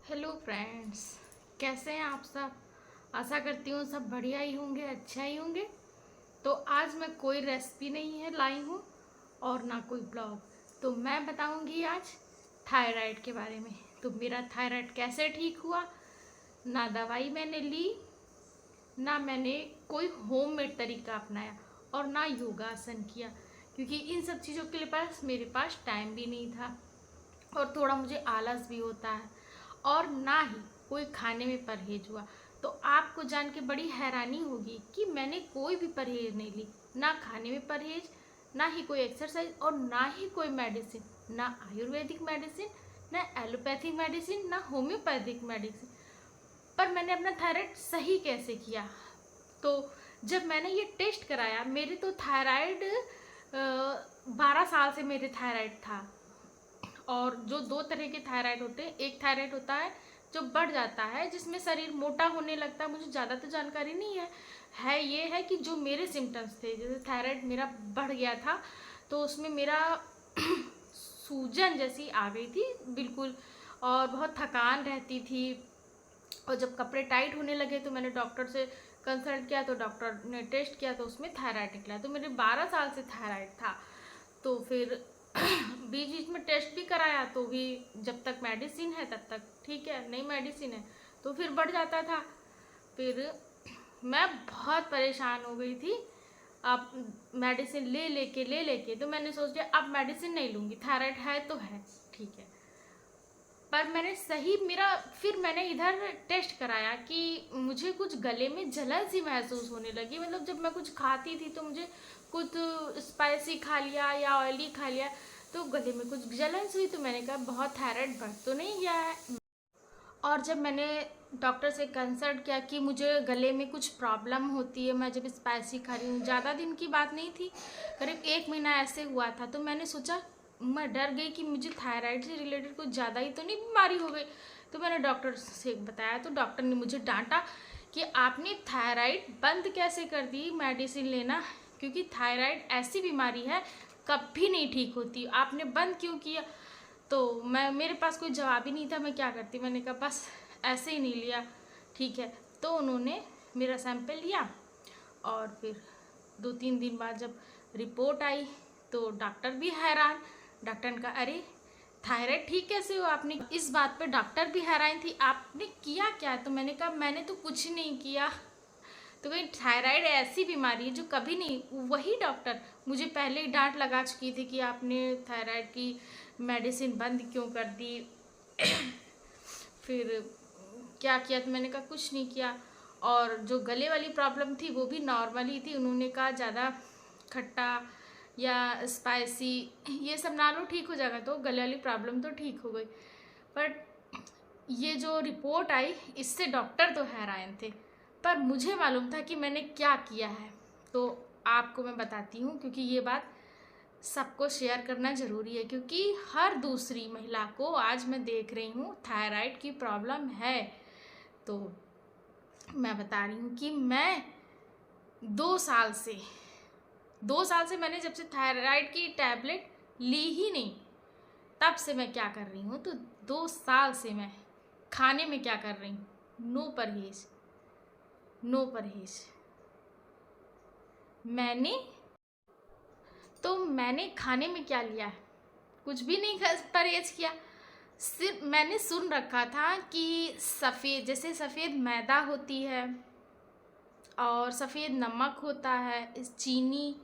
Hello friends, कैसे हैं आप सब। आशा करती हूँ सब बढ़िया ही होंगे, अच्छा ही होंगे। तो आज मैं कोई रेसिपी नहीं है लाई हूँ और ना कोई ब्लॉग। तो मैं बताऊँगी आज थायराइड के बारे में। तो मेरा थायराइड कैसे ठीक हुआ, ना दवाई मैंने ली, ना मैंने कोई होममेड तरीका अपनाया और ना योगासन किया, क्योंकि इन सब चीज़ों के लिए मेरे पास टाइम भी नहीं था और थोड़ा मुझे आलस भी होता है, और ना ही कोई खाने में परहेज हुआ। तो आपको जान के बड़ी हैरानी होगी कि मैंने कोई भी परहेज नहीं ली, ना खाने में परहेज, ना ही कोई एक्सरसाइज और ना ही कोई मेडिसिन, ना आयुर्वेदिक मेडिसिन, ना एलोपैथिक मेडिसिन, ना होम्योपैथिक मेडिसिन। पर मैंने अपना थायराइड सही कैसे किया। तो जब मैंने ये टेस्ट कराया, मेरे तो थायराइड 12 साल से मेरे थायराइड था। और जो दो तरह के थायराइड होते हैं, एक थायराइड होता है जो बढ़ जाता है, जिसमें शरीर मोटा होने लगता है। मुझे ज़्यादा तो जानकारी नहीं है ये है कि जो मेरे सिम्टम्स थे, जैसे थायराइड मेरा बढ़ गया था तो उसमें मेरा सूजन जैसी आ गई थी बिल्कुल, और बहुत थकान रहती थी। और जब कपड़े टाइट होने लगे तो मैंने डॉक्टर से कंसल्ट किया, तो डॉक्टर ने टेस्ट किया तो उसमें थायराइड निकला। तो मेरे 12 साल से थायराइड था। तो फिर बीच बीच में टेस्ट भी कराया, तो भी जब तक मेडिसिन है तब तक ठीक है, नहीं मेडिसिन है तो फिर बढ़ जाता था। फिर मैं बहुत परेशान हो गई थी। अब मेडिसिन ले लेके तो मैंने सोच लिया अब मेडिसिन नहीं लूँगी, थायराइड है तो है, ठीक है। पर मैंने सही मेरा फिर मैंने इधर टेस्ट कराया कि मुझे कुछ गले में जलन सी महसूस होने लगी। मतलब जब मैं कुछ खाती थी तो मुझे कुछ स्पाइसी खा लिया या ऑयली खा लिया तो गले में कुछ जलन सी हुई। तो मैंने कहा बहुत थायराइड बढ़ तो नहीं गया है। और जब मैंने डॉक्टर से कंसल्ट किया कि मुझे गले में कुछ प्रॉब्लम होती है मैं जब स्पाइसी खा रही हूँ, ज़्यादा दिन की बात नहीं थी, करीब 1 महीना ऐसे हुआ था। तो मैंने सोचा, मैं डर गई कि मुझे थायराइड से रिलेटेड कुछ ज़्यादा ही तो नहीं बीमारी हो गई। तो मैंने डॉक्टर से बताया तो डॉक्टर ने मुझे डांटा कि आपने थायराइड बंद कैसे कर दी मेडिसिन लेना, क्योंकि थायराइड ऐसी बीमारी है कभी नहीं ठीक होती, आपने बंद क्यों किया। तो मैं मेरे पास कोई जवाब ही नहीं था, मैं क्या करती। मैंने कहा बस ऐसे ही नहीं लिया, ठीक है। तो उन्होंने मेरा सैंपल लिया और फिर 2-3 दिन बाद जब रिपोर्ट आई तो डॉक्टर भी हैरान। डॉक्टर ने कहा अरे थायराइड ठीक कैसे हो आपने। इस बात पे डॉक्टर भी हैरान थी, आपने किया क्या। तो मैंने कहा मैंने तो कुछ नहीं किया। तो कहीं थायराइड ऐसी बीमारी है जो कभी नहीं, वही डॉक्टर मुझे पहले ही डांट लगा चुकी थी कि आपने थायराइड की मेडिसिन बंद क्यों कर दी। फिर क्या किया, तो मैंने कहा कुछ नहीं किया। और जो गले वाली प्रॉब्लम थी वो भी नॉर्मल ही थी। उन्होंने कहा ज़्यादा खट्टा या स्पाइसी ये सब ना लो, ठीक हो जाएगा। तो गले वाली प्रॉब्लम तो ठीक हो गई। बट ये जो रिपोर्ट आई इससे डॉक्टर तो हैरान थे, पर मुझे मालूम था कि मैंने क्या किया है। तो आपको मैं बताती हूँ, क्योंकि ये बात सबको शेयर करना ज़रूरी है, क्योंकि हर दूसरी महिला को आज मैं देख रही हूँ थायराइड की प्रॉब्लम है। तो मैं बता रही हूँ कि मैं 2 साल से 2 साल से मैंने जब से थायराइड की टैबलेट ली ही नहीं, तब से मैं क्या कर रही हूँ। तो 2 साल से मैं खाने में क्या कर रही हूँ, नो परहेज, नो परहेज। मैंने मैंने खाने में क्या लिया है, कुछ भी नहीं परहेज किया। सिर्फ मैंने सुन रखा था कि सफ़ेद, जैसे सफ़ेद मैदा होती है और सफ़ेद नमक होता है, इस चीनी,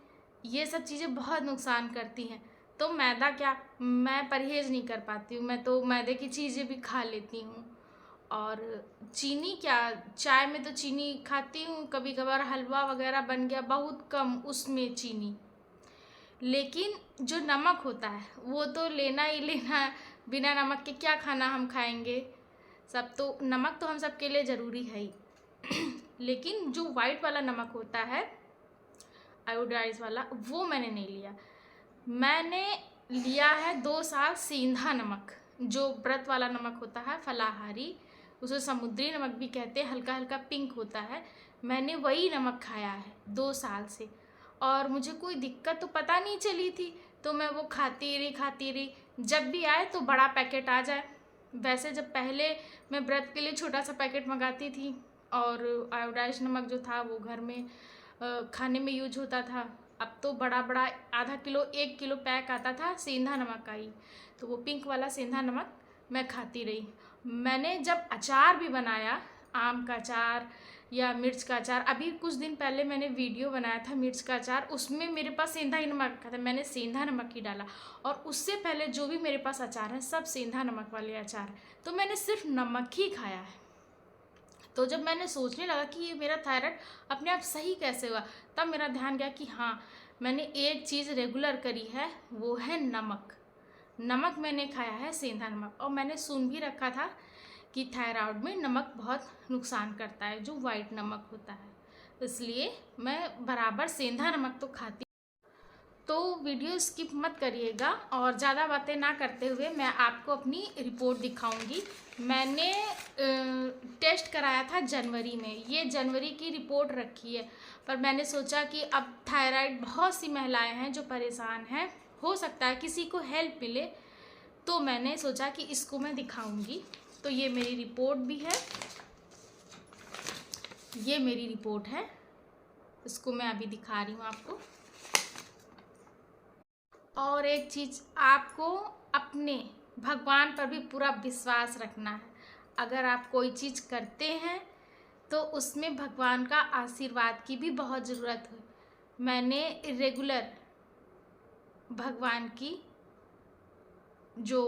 ये सब चीज़ें बहुत नुकसान करती हैं। तो मैदा क्या, मैं परहेज़ नहीं कर पाती हूँ, मैं तो मैदे की चीज़ें भी खा लेती हूँ। और चीनी क्या, चाय में तो चीनी खाती हूँ, कभी कभार हलवा वगैरह बन गया, बहुत कम उसमें चीनी। लेकिन जो नमक होता है वो तो लेना ही लेना है, बिना नमक के क्या खाना हम खाएंगे। सब तो नमक तो हम सबके लिए ज़रूरी है ही। लेकिन जो वाइट वाला नमक होता है, आयोडाइज वाला, वो मैंने नहीं लिया। मैंने लिया है 2 साल सींधा नमक, जो व्रत वाला नमक होता है, फलाहारी, उसे समुद्री नमक भी कहते हैं, हल्का हल्का पिंक होता है। मैंने वही नमक खाया है 2 साल से, और मुझे कोई दिक्कत तो पता नहीं चली थी। तो मैं वो खाती रही। जब भी आए तो बड़ा पैकेट आ जाए, वैसे जब पहले मैं व्रत के लिए छोटा सा पैकेट मंगाती थी और आयोडाइज नमक जो था वो घर में खाने में यूज होता था। अब तो बड़ा बड़ा आधा किलो 1 किलो पैक आता था सेंधा नमक का ही, तो वो पिंक वाला सेंधा नमक मैं खाती रही। मैंने जब अचार भी बनाया, आम का अचार या मिर्च का अचार, अभी कुछ दिन पहले मैंने वीडियो बनाया था मिर्च का अचार, उसमें मेरे पास सेंधा ही नमक रखा था, मैंने सेंधा नमक ही डाला। और उससे पहले जो भी मेरे पास अचार है सब सेंधा नमक वाले अचार है, तो मैंने सिर्फ नमक ही खाया है। तो जब मैंने सोचने लगा कि ये मेरा थायराइड अपने आप सही कैसे हुआ, तब मेरा ध्यान गया कि हाँ, मैंने एक चीज़ रेगुलर करी है, वो है नमक। नमक मैंने खाया है, सेंधा नमक। और मैंने सुन भी रखा था कि थायराइड में नमक बहुत नुकसान करता है, जो वाइट नमक होता है, इसलिए मैं बराबर सेंधा नमक तो खाती। तो वीडियो स्किप मत करिएगा और ज़्यादा बातें ना करते हुए मैं आपको अपनी रिपोर्ट दिखाऊंगी। मैंने टेस्ट कराया था जनवरी में, ये जनवरी की रिपोर्ट रखी है, पर मैंने सोचा कि अब थायराइड बहुत सी महिलाएं हैं जो परेशान हैं, हो सकता है किसी को हेल्प मिले, तो मैंने सोचा कि इसको मैं दिखाऊंगी। तो ये मेरी रिपोर्ट भी है, ये मेरी रिपोर्ट है, इसको मैं अभी दिखा रही हूँ आपको। और एक चीज़, आपको अपने भगवान पर भी पूरा विश्वास रखना है। अगर आप कोई चीज़ करते हैं तो उसमें भगवान का आशीर्वाद की भी बहुत ज़रूरत है। मैंने रेगुलर भगवान की जो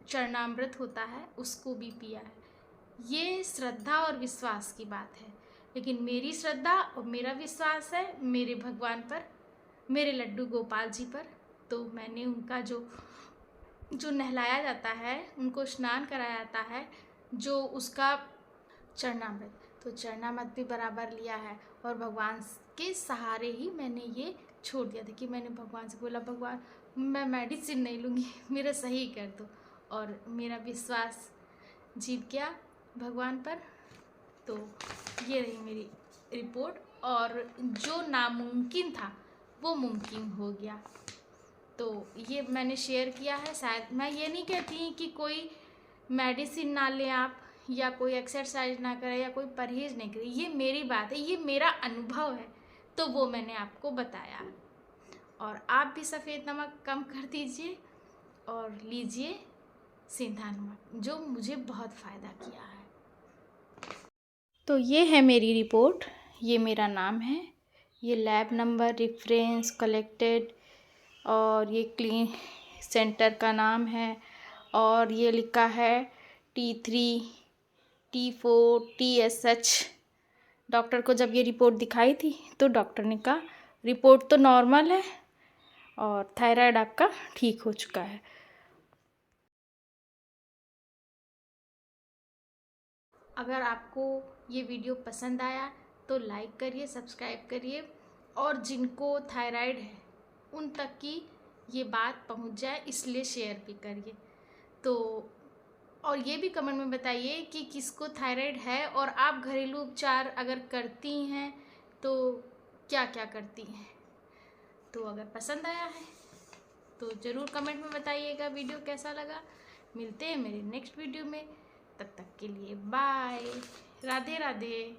चरणामृत होता है उसको भी पिया है। ये श्रद्धा और विश्वास की बात है, लेकिन मेरी श्रद्धा और मेरा विश्वास है मेरे भगवान पर, मेरे लड्डू गोपाल जी पर। तो मैंने उनका जो नहलाया जाता है, उनको स्नान कराया जाता है, जो उसका चरणामृत, तो चरणामृत भी बराबर लिया है। और भगवान के सहारे ही मैंने ये छोड़ दिया था कि मैंने भगवान से बोला, भगवान मैं मेडिसिन नहीं लूँगी, मेरा सही कर दो। और मेरा विश्वास जीत गया भगवान पर। तो ये रही मेरी रिपोर्ट, और जो नामुमकिन था वो मुमकिन हो गया। तो ये मैंने शेयर किया है। शायद मैं ये नहीं कहती कि कोई मेडिसिन ना लें आप, या कोई एक्सरसाइज ना करें, या कोई परहेज़ नहीं करे, ये मेरी बात है, ये मेरा अनुभव है, तो वो मैंने आपको बताया। और आप भी सफ़ेद नमक कम कर दीजिए और लीजिए सेंधा नमक, जो मुझे बहुत फ़ायदा किया है। तो ये है मेरी रिपोर्ट, ये मेरा नाम है, ये लैब नंबर, रेफरेंस, कलेक्टेड, और ये क्लीन सेंटर का नाम है, और ये लिखा है T3 T4 TSH। डॉक्टर को जब ये रिपोर्ट दिखाई थी तो डॉक्टर ने कहा रिपोर्ट तो नॉर्मल है और थायराइड आपका ठीक हो चुका है। अगर आपको ये वीडियो पसंद आया तो लाइक करिए, सब्सक्राइब करिए, और जिनको थायराइड है उन तक की ये बात पहुंच जाए इसलिए शेयर भी करिए। तो और ये भी कमेंट में बताइए कि किसको थायराइड है, और आप घरेलू उपचार अगर करती हैं तो क्या क्या करती हैं। तो अगर पसंद आया है तो ज़रूर कमेंट में बताइएगा वीडियो कैसा लगा। मिलते हैं मेरे नेक्स्ट वीडियो में, तब तक के लिए बाय, राधे राधे।